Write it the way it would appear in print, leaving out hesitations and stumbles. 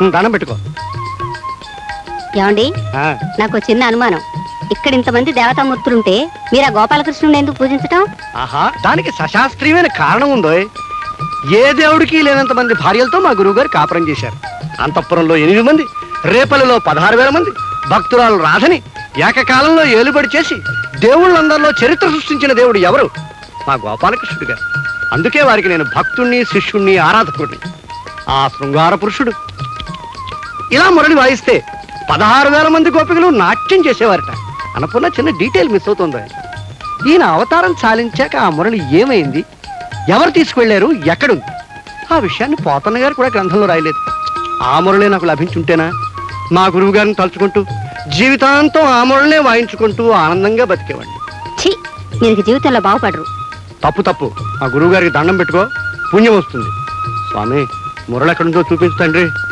దండం పెట్టుకో. ఏమండి, ఆ, నాకు చిన్న అనుమానం. ఇక్కడ ఇంతమంది దేవతామూర్తులుంటే మీరు ఆ గోపాలకృష్ణుని ఎందుకు పూజించటం? ఆహా, దానికి సశాస్త్రీయమైన కారణం ఉందో. ఏ దేవుడికి లేనంత మంది భార్యలతో మా గురువు గారు కాపురం చేశారు. అంతఃపురంలో 8 మంది, రేపల్లిలో 16,000 మంది, భక్తురాలు రాధని ఏకకాలంలో ఏలుబడి చేసి దేవుళ్ళందరిలో చరిత్ర సృష్టించిన దేవుడు ఎవరు? మా గోపాలకృష్ణుడు గారు. అందుకే వారికి నేను భక్తుణ్ణి, శిష్యుణ్ణి, ఆరాధకుడిని. ఆ శృంగార పురుషుడు ఇలా మురళి వాయిస్తే 16,000 మంది గోపికలు నాట్యం చేసేవారట. అనుకున్న చిన్న డీటెయిల్ మిస్ అవుతుంది. ఈయన అవతారం చాలించాక ఆ మురళి ఏమైంది, ఎవరు తీసుకువెళ్లారు, ఎక్కడుంది, ఆ విషయాన్ని పోతన్న గారు కూడా గ్రంథంలో రాయలేదు. ఆ మురళి నాకు లభించుంటేనా మా గురువు గారిని తలుచుకుంటూ జీవితాంతం ఆ మురళినే వాయించుకుంటూ ఆనందంగా బతికేవాడిని. ఛీ, మీరు జీవితంలో బాగుపడరు. తప్పు. మా గురువు గారికి దండం పెట్టుకో, పుణ్యం వస్తుంది. స్వామి, మురళి ఎక్కడుందో చూపించు తండ్రి.